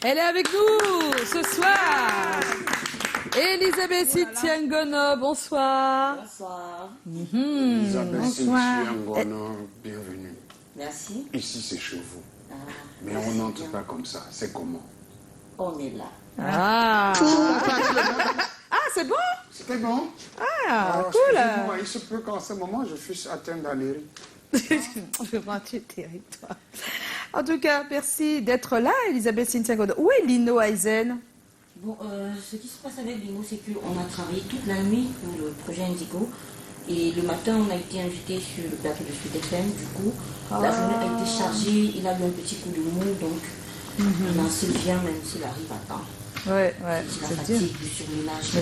Elle est avec nous ce soir. Elisabeth Sitiangono, bonsoir. Bonsoir. Elisabeth Sitiangono, bienvenue. Merci. Ici, c'est chez vous. Mais merci on n'entre bien. pas comme ça. C'est comment? On est là. Ah, c'est bon? C'était bon? Ah, Alors, cool. excusez-moi, il se peut qu'en ce moment, je fusse atteint d'allérie. Vraiment, tu es terrible, toi. En tout cas, merci d'être là, Elisabeth Sitiangono. Où est Lino Aizen? Bon, ce qui se passe avec Lino, c'est qu'on a travaillé toute la nuit pour le projet Indigo. Et le matin, on a été invité sur le plateau de Sud FM. Du coup, la journée a été chargée. Il a eu un petit coup de mou, donc il a assez bien, même s'il arrive à temps. Ouais, La c'est dur. fatigue, le surmenage. Mais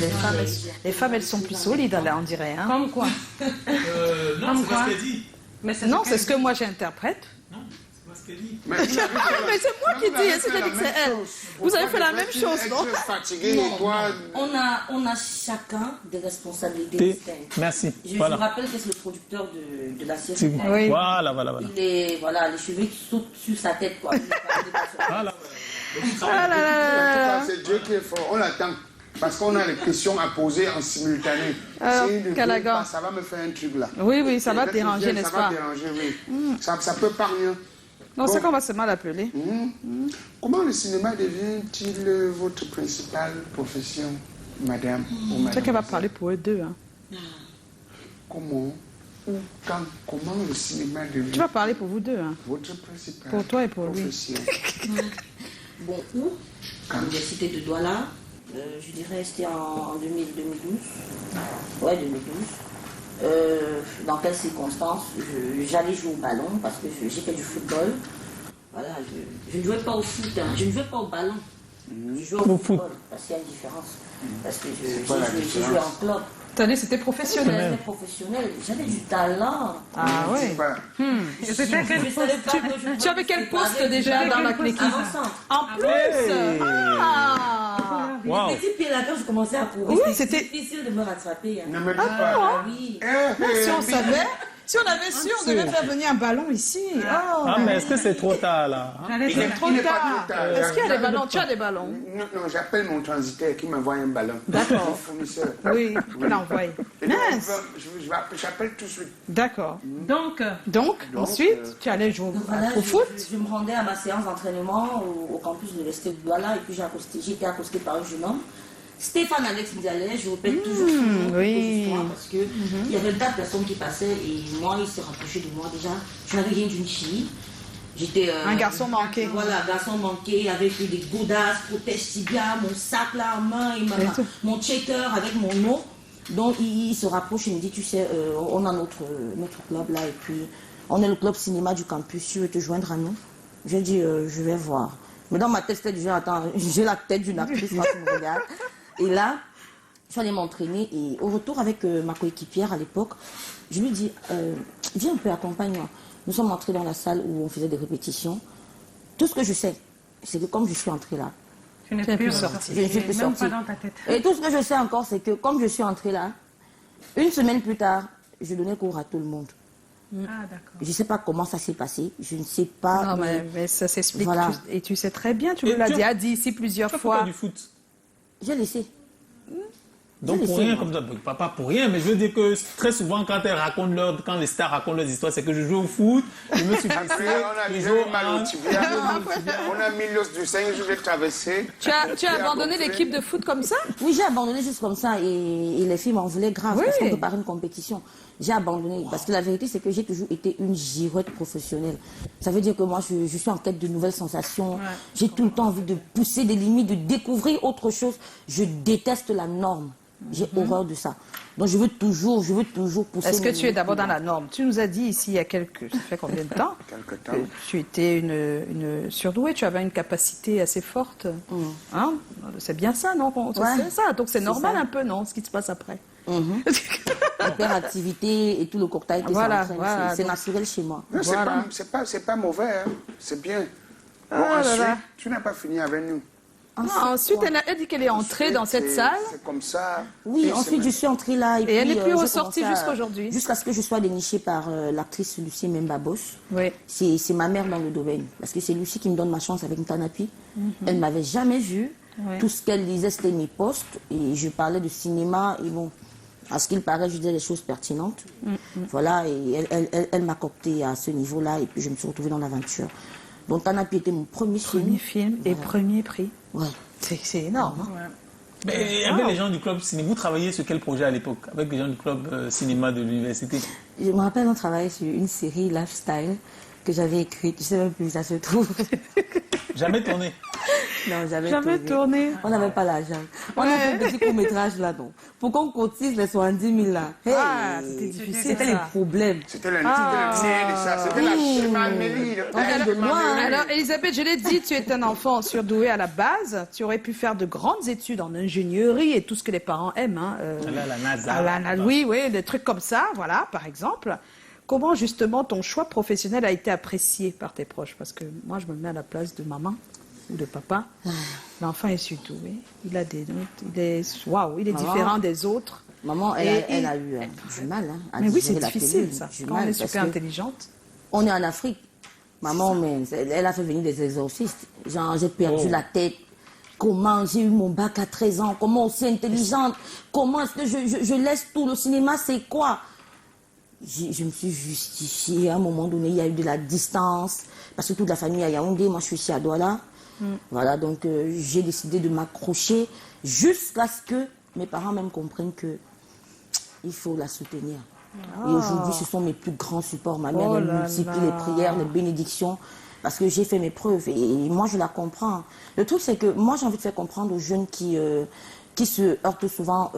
les femmes, elles sont plus solides, là, on dirait. Hein. Comme quoi? Non, c'est pas ce qu'elle dit. Mais Non, c'est ce que moi j'interprète. Non, c'est pas ce qu'elle dit. Mais, vous avez fait Mais c'est moi qui dis, c'est-à-dire que c'est elle. Vous avez fait la même chose, non? Fatigué, Non, toi. on a chacun des responsabilités distinctes. Merci. Je Voilà. vous rappelle que c'est le producteur de la série. Oui. Voilà. Il est, voilà, les cheveux qui sautent sur sa tête, quoi. Voilà. Ah là là là là là. C'est Dieu qui est fort. On l'attend. Parce qu'on a les questions à poser en simultané. Alors, Si il ne Calagan. vient pas, ça va me faire un truc là. Oui, ça va Peut-être déranger, qu'il vient, n'est-ce ça va pas? déranger, oui. Ça peut pas rien. Non, c'est qu'on va se mal appeler. Comment le cinéma devient-il votre principale profession, madame ou C'est madame? qu'elle va parler pour eux deux. Hein. Comment ou quand? Comment le cinéma devient Tu vas parler pour vous deux. Hein. votre principale Pour toi et pour lui. profession? Bon, où? À l'université de Douala. Je dirais c'était en 2012. Ouais, 2012. Dans quelles circonstances? J'allais jouer au ballon parce que j'ai fait du football. Voilà, je ne jouais pas au foot, hein. Je ne jouais pas au ballon. Je jouais au football parce qu'il y a une différence. Parce que quoi la j'ai joué en club. Attendez, c'était professionnel. J'étais professionnel, j'avais du talent. Ah oui. Voilà. Je savais pas que je Tu avais quel poste déjà dans l'équipe? Avant-centre. En plus Ah Wow. Les petits pieds là, quand je commençais à courir, Oui, c'était- difficile de me rattraper. Hein. Ne me dis pas. Ah oui. Si on savait, si on avait su, on devait faire venir un ballon ici. Oh, Ah, mais est-ce que c'est trop tard là? Il n'est trop pas tard. trop tard. Est-ce qu'il y a des ballons? Tu as des ballons? Non, j'appelle mon transitaire qui m'envoie un ballon. D'accord. Mon fournisseur. Oui, il l'envoie. Et donc, Mince. j'appelle tout de suite. D'accord. Donc, Donc, ensuite, tu allais jouer Donc voilà, au foot? je me rendais à ma séance d'entraînement au campus de l'Université de Douala et puis j'ai été accostée par un jeune homme. Stéphane Alex Ndialé, je répète toujours son nom oui. parce que il y avait 4 personnes qui passaient et moi, il s'est rapproché de moi déjà. Je n'avais rien d'une fille. J'étais Un garçon manqué. Voilà, garçon manqué avec des godasses, protège tibia, mon sac là en main et mon checker avec mon nom. Donc il se rapproche et me dit, tu sais, on a notre club là et puis on est le club cinéma du campus, tu veux te joindre à nous? Je dis, je vais voir. Mais dans ma tête, c'était déjà, attends, j'ai la tête d'une actrice, moi qui me regarde. Et là, je suis allée m'entraîner et au retour avec ma coéquipière à l'époque, je lui dis, viens un peu, accompagne-moi. Nous sommes entrés dans la salle où on faisait des répétitions. Tout ce que je sais, c'est que comme je suis entrée là, tu n'es Tu n'es plus plus sorti. sorti. je ne suis plus Même sortie. pas dans ta tête. Et tout ce que je sais encore, c'est que comme je suis entrée là, une semaine plus tard, je donnais cours à tout le monde. Ah, d'accord. Je ne sais pas comment ça s'est passé, je ne sais pas. Non, mais ça s'explique. Voilà. Et tu sais très bien, tu Et me l'as tu as- dit ici plusieurs Tu as fois. pas du foot. J'ai laissé. Donc Je pour sais, rien, moi. comme ça, pas pour rien, mais je veux dire que très souvent quand les stars racontent leurs histoires, c'est que je joue au foot, je me suis blessé, On a je eu joue mal au au tibia. On a mis l'os du sein, je vais traverser. Tu as abandonné l'équipe de foot comme ça? Oui, j'ai abandonné juste comme ça et les filles m'en voulaient grave Oui. parce qu'on préparait une compétition. J'ai abandonné parce que la vérité, c'est que j'ai toujours été une girouette professionnelle. Ça veut dire que moi, je suis en quête de nouvelles sensations. J'ai tout le temps envie de pousser des limites, de découvrir autre chose. Je déteste la norme. J'ai horreur de ça. Donc je veux toujours pousser. Est-ce que mes tu es limites d'abord plus dans loin. la norme? Tu nous as dit ici il y a ça fait combien de temps? Quelque temps. que tu étais une surdouée, tu avais une capacité assez forte. Hein? C'est bien ça, non? C'est ça. Donc c'est normal ça. un peu, non? Ce qui se passe après. Hyperactivité et tout le cocktail que Voilà, ça entraîne. voilà, C'est donc- naturel chez moi. Non, Voilà. c'est pas mauvais, hein. C'est bien. Bon, Ah là ensuite, là. tu n'as pas fini avec nous. Ensuite, elle dit qu'elle est entrée dans cette salle. C'est comme ça. Oui, ensuite je suis entrée là. Et elle puis, n'est plus j'ai ressortie commencé jusqu'à aujourd'hui. Jusqu'à ce que je sois dénichée par l'actrice Lucie Membabos. Oui. C'est ma mère dans le domaine. Parce que c'est Lucie qui me donne ma chance avec Ntanapi. Elle ne m'avait jamais vue. Ouais. Tout ce qu'elle lisait, c'était mes posts. Et je parlais de cinéma. Et bon, à ce qu'il paraît, je disais des choses pertinentes. Voilà, et elle m'a coopté à ce niveau-là. Et puis je me suis retrouvée dans l'aventure. Donc Ntanapi était mon premier film. Et premier prix. Ouais. C'est énorme. Hein. Ouais. Mais avec les gens du club cinéma, vous travailliez sur quel projet à l'époque? Avec les gens du club cinéma de l'université? Je me rappelle, on travaillait sur une série lifestyle que j'avais écrite. Je ne sais même plus où ça se trouve. Jamais tourné? Non, Jamais tourné. On n'avait pas l'argent. On a fait un petit court-métrage là, donc. Pour qu'on cotise les 70 000 là. Hey, c'était difficile. C'était les problèmes. C'était le nerf de ça. C'était la chimanerie. Alors, Elisabeth, je l'ai dit, tu es un enfant surdoué à la base. Tu aurais pu faire de grandes études en ingénierie et tout ce que les parents aiment. Hein, la NASA. Oui, des trucs comme ça, voilà, par exemple. Comment, justement, ton choix professionnel a été apprécié par tes proches? Parce que moi, je me mets à la place de maman ou de papa. L'enfant est surdoué. Il est différent des autres. Maman, elle a eu du mal à mais oui, c'est digérer la difficile, pilule, ça. du Quand mal, on est super parce que intelligente. on est en Afrique. Maman, mais elle a fait venir des exorcistes. Genre, j'ai perdu la tête. Comment j'ai eu mon bac à 13 ans? Comment aussi intelligente? Comment est-ce que je laisse tout? Le cinéma, c'est quoi? Je me suis justifiée. À un moment donné, il y a eu de la distance. Parce que toute la famille est à Yaoundé, moi je suis ici à Douala. Voilà, donc j'ai décidé de m'accrocher jusqu'à ce que mes parents même comprennent que il faut la soutenir. Et aujourd'hui, ce sont mes plus grands supports. Ma mère, elle multiplie les prières, les bénédictions. Parce que j'ai fait mes preuves et moi je la comprends. Le truc c'est que moi j'ai envie de faire comprendre aux jeunes qui se heurtent souvent,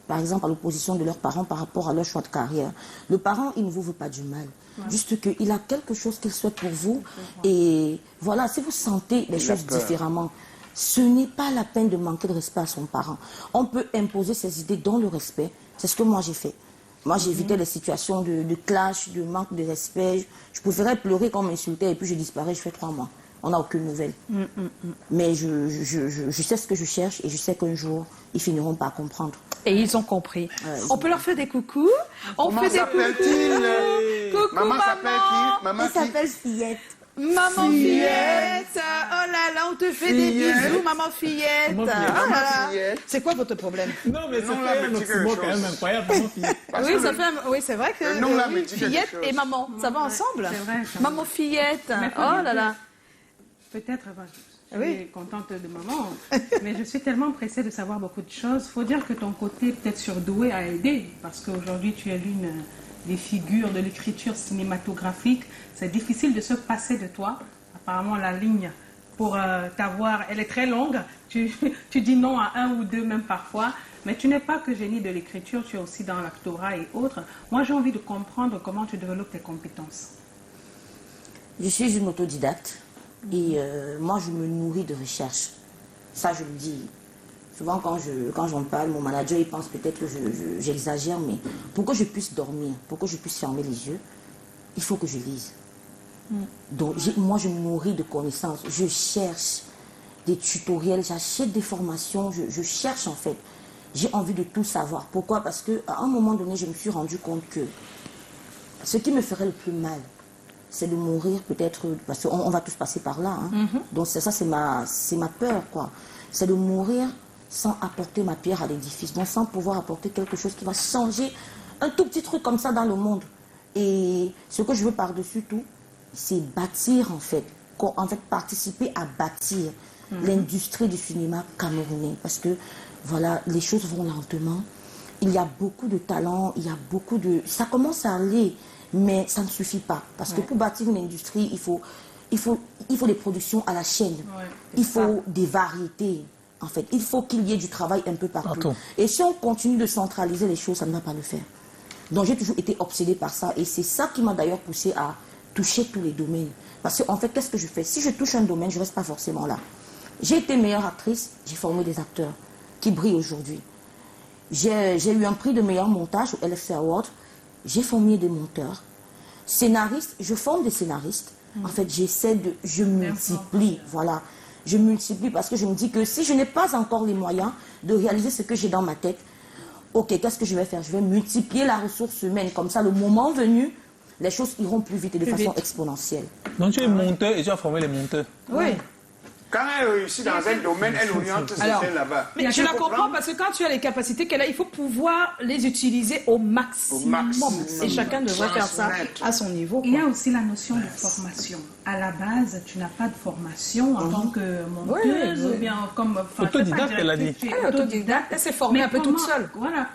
par exemple, à l'opposition de leurs parents par rapport à leur choix de carrière. Le parent, il ne vous veut pas du mal. Juste qu'il a quelque chose qu'il souhaite pour vous. Et voilà, si vous sentez les choses différemment, ce n'est pas la peine de manquer de respect à son parent. On peut imposer ses idées dans le respect. C'est ce que moi j'ai fait. Moi, j'évitais les situations de clash, de manque de respect. Je préférais pleurer quand on m'insultait et puis je disparais, je fais 3 mois. On n'a aucune nouvelle. Mais je sais ce que je cherche et je sais qu'un jour, ils finiront par comprendre. Et ils ont compris. On peut leur faire des coucous. Comment s'appelle-t-il? Coucou, Maman s'appelle qui? Maman Elle s'appelle Fillette. Maman Fillette. Oh là là, on te fait des bisous, Maman Fillette. Maman Fillette. Ah là là. Fillette. C'est quoi votre problème? Non, mais ça fait un oxymore quand même incroyable. Oui, ça fait oui, c'est vrai que le nom là me dit quelque Fillette chose. et maman, ça va ensemble? C'est vrai, ça Maman va. Fillette. Mais faut Oh dire là que là. Peut-être, je Oui. suis contente de maman, mais je suis tellement pressée de savoir beaucoup de choses. Il faut dire que ton côté peut-être surdoué a aidé, parce qu'aujourd'hui tu es l'une des figures de l'écriture cinématographique. C'est difficile de se passer de toi. Apparemment, la ligne pour t'avoir, elle est très longue. Tu dis non à 1 ou 2 même parfois. Mais tu n'es pas que génie de l'écriture, tu es aussi dans l'actorat et autres. Moi, j'ai envie de comprendre comment tu développes tes compétences. Je suis une autodidacte et moi, je me nourris de recherche. Ça, je le dis. Souvent, quand j'en parle, mon manager, il pense peut-être que j'exagère, mais pour que je puisse dormir, pour que je puisse fermer les yeux, il faut que je lise. Donc, moi, je me nourris de connaissances. Je cherche des tutoriels, j'achète des formations, je cherche en fait. J'ai envie de tout savoir. Pourquoi? Parce qu'à un moment donné, je me suis rendu compte que ce qui me ferait le plus mal, c'est de mourir peut-être, parce qu'on va tous passer par là. Hein. Donc ça, c'est ma peur, quoi. C'est de mourir sans apporter ma pierre à l'édifice, donc sans pouvoir apporter quelque chose qui va changer un tout petit truc comme ça dans le monde. Et ce que je veux par-dessus tout, c'est bâtir en fait participer à bâtir l'industrie du cinéma camerounais. Parce que voilà, les choses vont lentement. Il y a beaucoup de talent, il y a beaucoup de... Ça commence à aller, mais ça ne suffit pas. Parce que pour bâtir une industrie, il faut des productions à la chaîne. Il faut des variétés. En fait, il faut qu'il y ait du travail un peu partout. Et si on continue de centraliser les choses, ça ne va pas le faire. Donc j'ai toujours été obsédée par ça. Et c'est ça qui m'a d'ailleurs poussée à toucher tous les domaines. Parce qu'en fait, qu'est-ce que je fais? Si je touche un domaine, je ne reste pas forcément là. J'ai été meilleure actrice, j'ai formé des acteurs qui brillent aujourd'hui. J'ai eu un prix de meilleur montage au LFC Award. J'ai formé des monteurs. Scénaristes, je forme des scénaristes. En fait, je multiplie, voilà. je multiplie parce que je me dis que si je n'ai pas encore les moyens de réaliser ce que j'ai dans ma tête, ok, qu'est-ce que je vais faire? Je vais multiplier la ressource humaine. Comme ça, le moment venu, les choses iront plus vite et de façon exponentielle. Donc tu es monteur et tu as formé les monteurs. Oui. Quand elle réussit dans un domaine, elle oriente ses Alors, ailes là-bas. Mais je la comprends parce que quand tu as les capacités qu'elle a, il faut pouvoir les utiliser au maximum. Et chacun devrait faire ça à son niveau. Il y a aussi la notion de formation. À la base, tu n'as pas de formation en tant que monteuse ou bien comme... Autodidacte, elle a dit. Autodidacte, elle s'est formée un peu toute seule. Voilà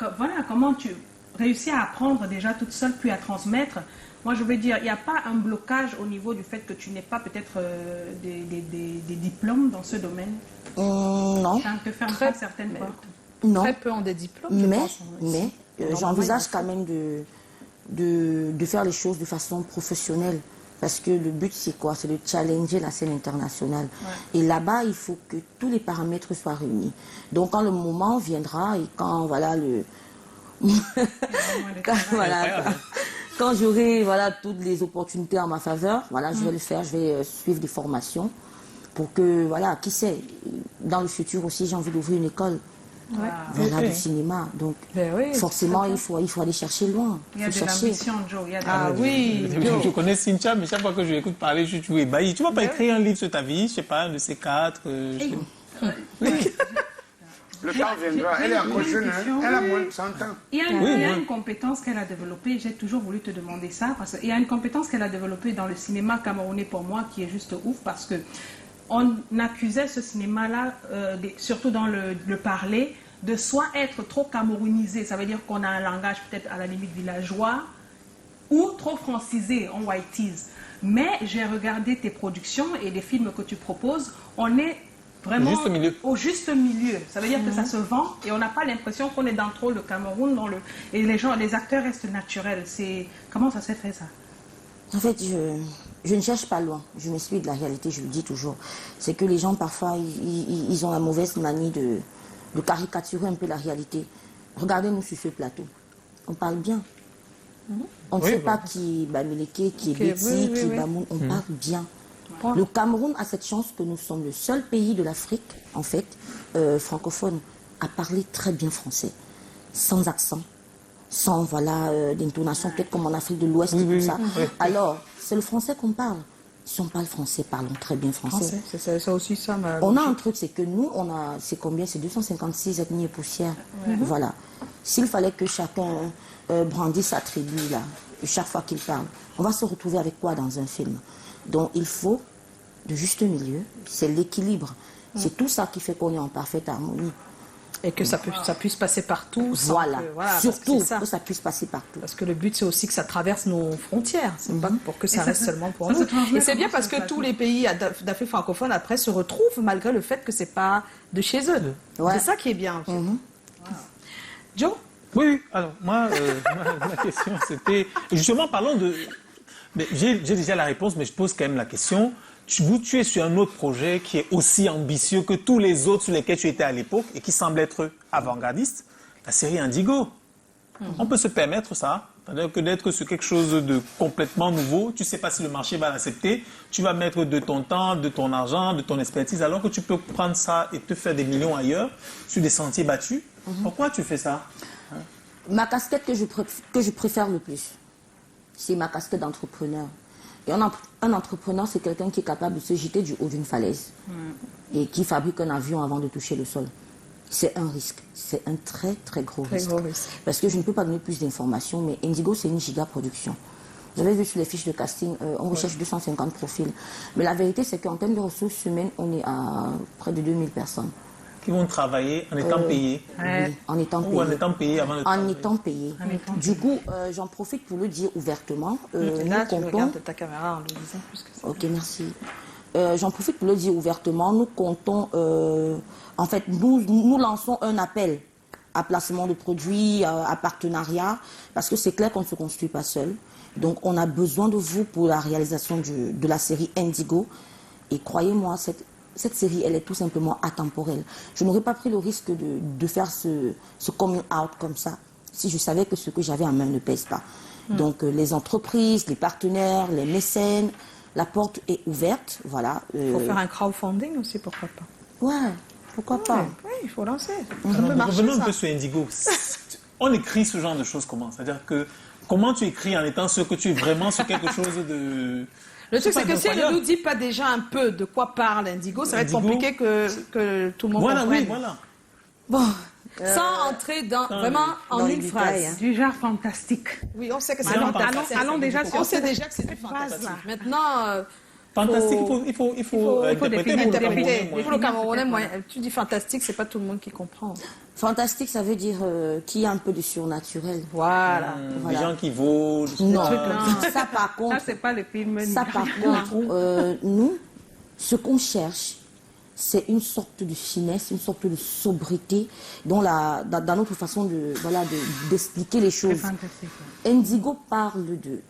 comment tu réussis à apprendre déjà toute seule puis à transmettre. Moi, je veux dire, il n'y a pas un blocage au niveau du fait que tu n'aies pas peut-être des diplômes dans ce domaine. Non. Ça ne te ferme pas certaines portes. Non. Très peu ont des diplômes, je pense. Mais j'envisage quand même de faire les choses de façon professionnelle. Parce que le but, c'est quoi? C'est de challenger la scène internationale. Ouais. Et là-bas, il faut que tous les paramètres soient réunis. Donc, quand le moment viendra et quand, voilà, quand j'aurai toutes les opportunités en ma faveur, je vais le faire, je vais suivre des formations pour que, qui sait, dans le futur aussi, j'ai envie d'ouvrir une école du cinéma. Donc, forcément, il faut aller chercher loin. Il y a de l'ambition, Joe. Je connais Cynthia, mais chaque fois que je l'écoute parler, je suis ébahi. Tu ne vas pas écrire un livre sur ta vie, je sais pas, de ces quatre. Le temps viendra. Elle est encore jeune, elle a moins de 100 ans. Il y a une compétence qu'elle a développée, j'ai toujours voulu te demander ça, parce qu'il y a une compétence qu'elle a développée dans le cinéma camerounais pour moi qui est juste ouf, parce que on accusait ce cinéma-là, surtout dans le parler, de soit être trop camerounisé, ça veut dire qu'on a un langage peut-être à la limite villageois, ou trop francisé, en whiteys. Mais j'ai regardé tes productions et les films que tu proposes, on est vraiment au juste milieu. Ça veut dire que ça se vend et on n'a pas l'impression qu'on est dans trop le Cameroun. Et les acteurs restent naturels. Comment ça s'est fait ça? En fait, je ne cherche pas loin. Je me suis de la réalité, je le dis toujours. C'est que les gens, parfois, ils ont la mauvaise manie de caricaturer un peu la réalité. Regardez-nous sur ce plateau. On parle bien. On ne sait pas qui est Bamileke, qui est Betty, qui est Bamoun. On parle bien. Le Cameroun a cette chance que nous sommes le seul pays de l'Afrique, en fait, francophone, à parler très bien français, sans accent, sans d'intonation, peut-être comme en Afrique de l'Ouest et tout ça. Alors, c'est le français qu'on parle. Si on parle français, parlons très bien français. C'est ça aussi, ça. On a un truc, c'est que nous, c'est combien? C'est 256 ethnies et poussières. Voilà. S'il fallait que chacun brandisse sa tribu, là, chaque fois qu'il parle, on va se retrouver avec quoi dans un film? Donc, il faut de juste milieu, c'est l'équilibre. C'est tout ça qui fait qu'on est en parfaite harmonie. Et que ça puisse passer partout. Surtout que ça puisse passer partout. Parce que le but, c'est aussi que ça traverse nos frontières. C'est pas pour que ça reste seulement pour nous. Et c'est bien parce que tous les pays d'Afrique francophone, après, se retrouvent malgré le fait que c'est pas de chez eux. C'est ça qui est bien. En fait. Joe? Oui, alors moi, ma question, c'était... Justement, parlons de... J'ai déjà la réponse, mais je pose quand même la question. Tu es sur un autre projet qui est aussi ambitieux que tous les autres sur lesquels tu étais à l'époque et qui semble être avant-gardiste, la série Indigo. On peut se permettre ça, c'est-à-dire que d'être sur quelque chose de complètement nouveau, tu ne sais pas si le marché va l'accepter, tu vas mettre de ton temps, de ton argent, de ton expertise, alors que tu peux prendre ça et te faire des millions ailleurs, sur des sentiers battus. Pourquoi tu fais ça? Ma casquette que je préfère le plus, c'est ma casquette d'entrepreneur. Et un entrepreneur, c'est quelqu'un qui est capable de se jeter du haut d'une falaise et qui fabrique un avion avant de toucher le sol. C'est un risque. C'est un très, très gros risque. Parce que je ne peux pas donner plus d'informations, mais Indigo, c'est une giga production. Vous avez vu sur les fiches de casting, on recherche 250 profils. Mais la vérité, c'est qu'en termes de ressources humaines, on est à près de 2000 personnes. Qui vont travailler en étant payés. Oui, en étant payés. Ou en étant payés avant de travailler. En étant payés. Du coup, j'en profite pour le dire ouvertement. Là, tu regardes ta caméra en le disant plus que ça. Ok, merci. J'en profite pour le dire ouvertement. Nous comptons... en fait, nous lançons un appel à placement de produits, à partenariat, parce que c'est clair qu'on ne se construit pas seul. Donc, on a besoin de vous pour la réalisation de la série Indigo. Et croyez-moi, cette série, elle est tout simplement atemporelle. Je n'aurais pas pris le risque de faire ce coming out comme ça si je savais que ce que j'avais en main ne pèse pas. Donc les entreprises, les partenaires, les mécènes, la porte est ouverte, voilà. Il faut faire un crowdfunding aussi, pourquoi pas. Ouais, pourquoi pas. Oui, il faut lancer. Alors, revenons un peu sur Indigo. On écrit ce genre de choses comment? C'est-à-dire que comment tu écris en étant sûr que tu es vraiment sur quelque chose de... Le truc, c'est que si elle ne nous dit pas déjà un peu de quoi parle Indigo, ça va être compliqué que tout le monde comprenne. Oui, voilà. Bon, sans entrer vraiment en une phrase. Hein. Du genre fantastique. Oui, on sait que c'est Allons- fantastique. allons déjà sur On sait cette déjà que c'est du fantastique. base-là. Maintenant, Fantastique, il faut interpréter pour le interpréter. Camerounais, Pour le moi. Camerounais, tu dis fantastique, c'est pas tout le monde qui comprend. Fantastique, ça veut dire qu'il y a un peu de surnaturel. Voilà. Des gens qui volent. Non, là. ça par contre, Ça, c'est pas le film. ça par contre, nous, ce qu'on cherche, c'est une sorte de finesse, une sorte de sobriété dans notre façon d'expliquer les C'est choses. fantastique. Indigo parle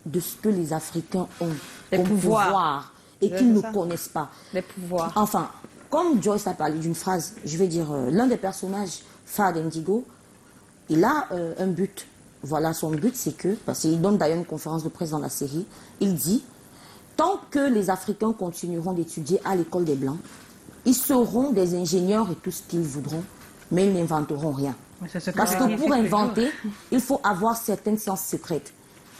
de ce que les Africains ont Les comme pouvoirs. pouvoir et C'est qu'ils ne ça. connaissent pas. Les pouvoirs. Enfin, comme Joyce a parlé d'une phrase, je vais dire, l'un des personnages phares d'Indigo, il a un but. Voilà, son but, c'est que, parce qu'il donne d'ailleurs une conférence de presse dans la série, il dit, tant que les Africains continueront d'étudier à l'école des Blancs, ils seront des ingénieurs et tout ce qu'ils voudront, mais ils n'inventeront rien. Mais c'est ce Parce je que dis pour tous les inventer, jours. il faut avoir certaines sciences secrètes.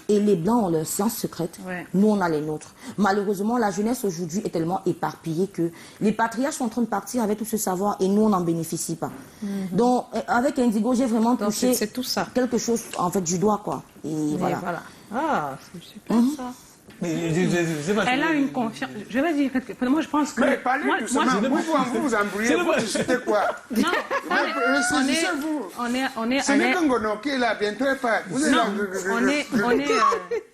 Et les Blancs ont leurs sciences secrètes, Ouais. nous on a les nôtres. Malheureusement, la jeunesse aujourd'hui est tellement éparpillée que les patriarches sont en train de partir avec tout ce savoir et nous on n'en bénéficie pas. Donc avec Indigo, j'ai vraiment Donc, touché c'est tout ça. quelque chose en fait du doigt quoi. Et Et voilà. voilà. Ah, c'est super ça. Mais je sais pas, Elle a une confiance. Je vais dire quelque chose. Moi, je pense que. Mais parlez moi, doucement. moi, Vous vous embrouillez. Vous discutez quoi? non, Ressaisissez-vous. on est, Ce n'est qu'un gono qui est là, bientôt est pas. Vous êtes non, là.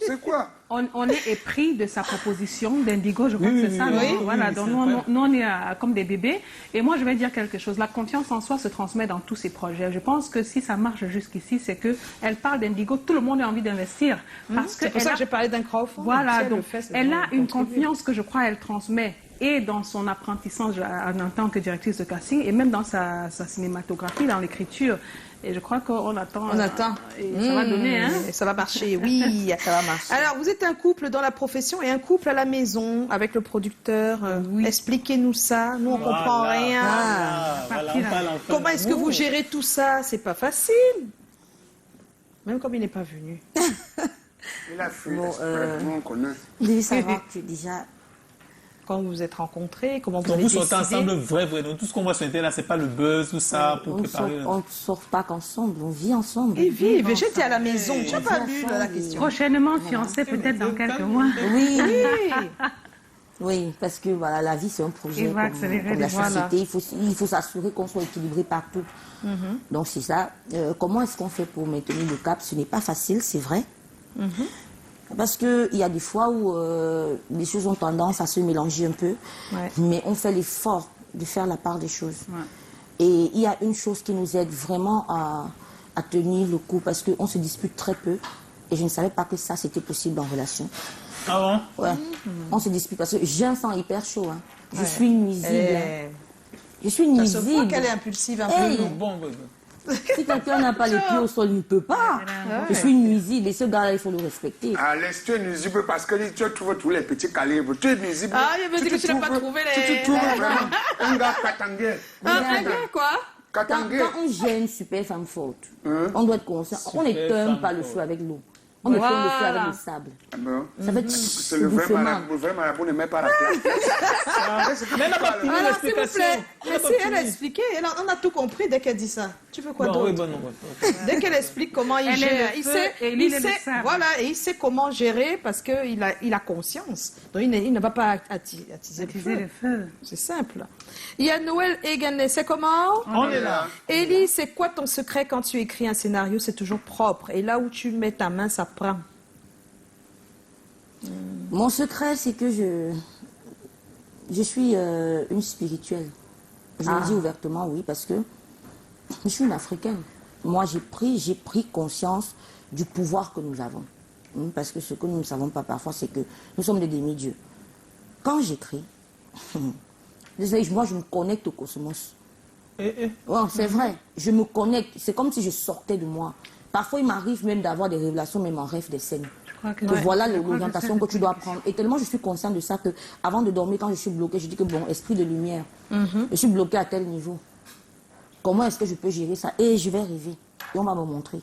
C'est quoi? on est épris de sa proposition d'Indigo, je crois que c'est ça. oui, non voilà, oui, donc c'est nous, vrai. on est comme des bébés. Et moi, je vais dire quelque chose. La confiance en soi se transmet dans tous ces projets. Je pense que si ça marche jusqu'ici, c'est que elle parle d'Indigo, tout le monde a envie d'investir. Parce C'est pour que ça elle que j'ai parlé d'un crowdfunding. Voilà, Tu sais, le donc fait, c'est elle de a une contribuer. confiance que je crois elle transmet et dans son apprentissage en tant que directrice de casting et même dans sa cinématographie, dans l'écriture. Et je crois qu'on attend. On attend. Et ça va donner, hein. Et ça va marcher, oui. Ça va marcher. Alors, vous êtes un couple dans la profession et un couple à la maison avec le producteur. Oui. Expliquez-nous ça. Nous, on comprend rien. Voilà, on parle enfin Comment est-ce que d'amour. vous gérez tout ça? C'est pas facile. Même comme il n'est pas venu. Il a fui. Bon, On connaît. Vous devez savoir que déjà, Quand vous vous êtes rencontrés, comment vous Donc avez vous sortez décidé? ensemble, vrai. Donc tout ce qu'on voit sur Internet, là, c'est pas le buzz, tout ça, pour on ne préparer. sort pas qu'ensemble, on vit ensemble. Ils vivent. J'étais à la maison. Tu n'as pas vivent lu ensemble. la question. Prochainement fiancés, peut-être dans quelques mois. Oui, Oui. oui, parce que voilà, la vie c'est un projet Il va comme, accélérer comme la les voilà. société. Il faut s'assurer qu'on soit équilibré partout. Donc c'est ça. Comment est-ce qu'on fait pour maintenir le cap? Ce n'est pas facile, c'est vrai. Parce qu'il y a des fois où les choses ont tendance à se mélanger un peu, Ouais. mais on fait l'effort de faire la part des choses. Ouais. Et il y a une chose qui nous aide vraiment à tenir le coup, parce qu'on se dispute très peu, et je ne savais pas que ça c'était possible en relation. Ah bon? Ouais. On se dispute parce que j'ai un sang hyper chaud. Hein. Je suis nuisible. Eh, Je suis ça se voit nuisible. qu'elle est impulsive un Hey. peu. Bon. Si quelqu'un n'a pas les pieds au sol, il ne peut pas. Je suis nuisible et ce gars-là, il faut le respecter. Laisse, tu es nuisible parce que tu trouves tous les petits calibres. Tu es nuisible. Ah, il veut dire que tu n'as pas trouvé les- Tu te trouves vraiment un gars katangué. Un gars, quoi? Katangué. Quand on gère une super femme forte, on doit être conscient. On n'éteint femme pas le forte. feu avec l'eau. On éteint le feu Voilà. avec le sable. Ah bon? Ça fait C'est le vrai doucement. marabout. Le vrai marabout ne met pas la classe. Mais elle n'a pas fini Alors, s'il vous l'explication. plaît. Elle n'a Mais pas si, elle a fini. expliqué. On a tout compris dès qu'elle dit ça. Tu veux quoi Bon, oui, d'autre? bon, non. Dès qu'elle explique comment il Elle est gère, le il feu sait, et lui, il est le sait- sable. voilà, et il sait comment gérer parce qu'il a conscience. Donc il ne va pas attiser le Attiser feu. le feu. C'est simple. Il y a Noël Eganle, c'est comment? On est là. Élie, c'est quoi ton secret quand tu écris un scénario? C'est toujours propre. Et là où tu mets ta main, ça prend. Mon secret, c'est que je suis une spirituelle. Je le dis ouvertement, oui, parce que je suis une Africaine. Moi, j'ai pris conscience du pouvoir que nous avons. Parce que ce que nous ne savons pas parfois, c'est que nous sommes des demi-dieux. Quand j'écris, moi, je me connecte au cosmos. Ouais, c'est vrai. Je me connecte. C'est comme si je sortais de moi. Parfois, il m'arrive même d'avoir des révélations, même en rêve, des scènes. crois que- que Ouais. voilà Je crois que l'orientation ça, que tu dois prendre. Et tellement je suis consciente de ça que avant de dormir, quand je suis bloquée, je dis que bon, esprit de lumière, je suis bloquée à tel niveau. Comment est-ce que je peux gérer ça? Et je vais rêver. Et on va me montrer.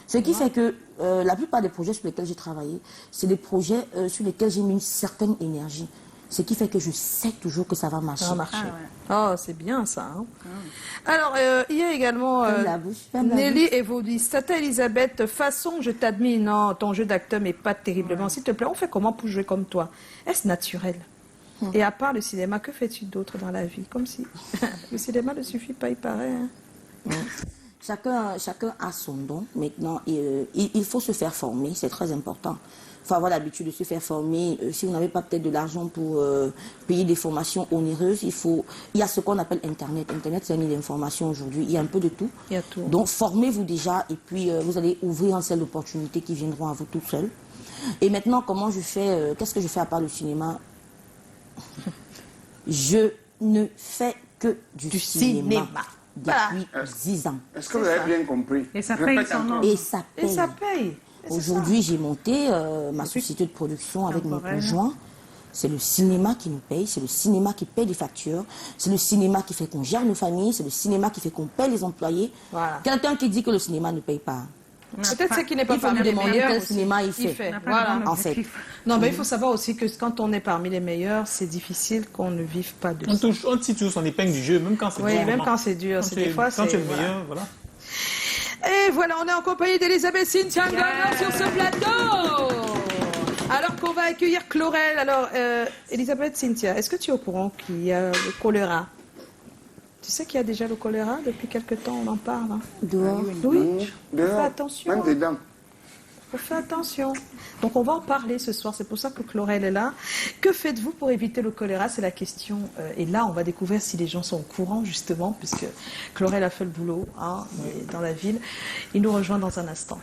Ce qui fait que la plupart des projets sur lesquels j'ai travaillé, c'est des projets sur lesquels j'ai mis une certaine énergie. Ce qui fait que je sais toujours que ça va marcher. Ça va marcher. Ah ouais. Oh, c'est bien ça. Hein. Alors, il y a également Ferme la bouche, ferme la Nelly et Vaudis. Tata Elisabeth, façon, je t'admire. Non, ton jeu d'acteur mais pas terriblement. S'il te plaît, on fait comment pour jouer comme toi? Est-ce naturel? Et à part le cinéma, que fais-tu d'autre dans la vie? Comme si le cinéma ne suffit pas, il paraît. Hein. Chacun a son don. Maintenant, il faut se faire former, c'est très important. Il faut avoir l'habitude de se faire former. Si vous n'avez pas peut-être de l'argent pour payer des formations onéreuses, il y a ce qu'on appelle Internet. Internet, c'est un milieu d'information aujourd'hui. Il y a un peu de tout. Il y a tout. Donc, formez-vous déjà et puis vous allez ouvrir un ciel d'opportunités qui viendront à vous tout seul. Et maintenant, comment je fais qu'est-ce que je fais à part le cinéma? Je ne fais que du cinéma. Depuis 10 ans. Est-ce que vous avez bien compris? Et ça Répète paye son encore. nom. Et ça Et paye. ça paye. Aujourd'hui, j'ai monté ma société de production avec mon Temporel. conjoint. C'est le cinéma qui nous paye, c'est le cinéma qui paye les factures, c'est le cinéma qui fait qu'on gère nos familles, c'est le cinéma qui fait qu'on paye les employés. Voilà. Quelqu'un qui dit que le cinéma ne paye pas, Peut-être c'est qui n'est pas il faut parmi lui les demander meilleurs. quel aussi. cinéma il fait. On n'a pas Voilà. de bon En fait. objectif. Non, mais il faut savoir aussi que quand on est parmi les meilleurs, c'est difficile qu'on ne vive pas de On ça. tire toujours son épingle du jeu, même quand c'est Oui, dur, même non. quand c'est dur. Quand C'est tu des es- fois, quand tu es le voilà. meilleur, voilà. Et voilà, on est en compagnie d'Elisabeth Cynthia Ngana sur ce plateau. Alors qu'on va accueillir Chlorel. Alors, Elisabeth Cynthia, est-ce que tu es au courant qu'il y a le choléra? Tu sais qu'il y a déjà le choléra? Depuis quelque temps, on en parle. Hein. Dehors. Oui, Dehors, fais attention. même dedans. Faut faire attention. Donc on va en parler ce soir, c'est pour ça que Chlorel est là. Que faites-vous pour éviter le choléra? C'est la question. Et là, on va découvrir si les gens sont au courant, justement, puisque Chlorel a fait le boulot hein, dans la ville. Il nous rejoint dans un instant.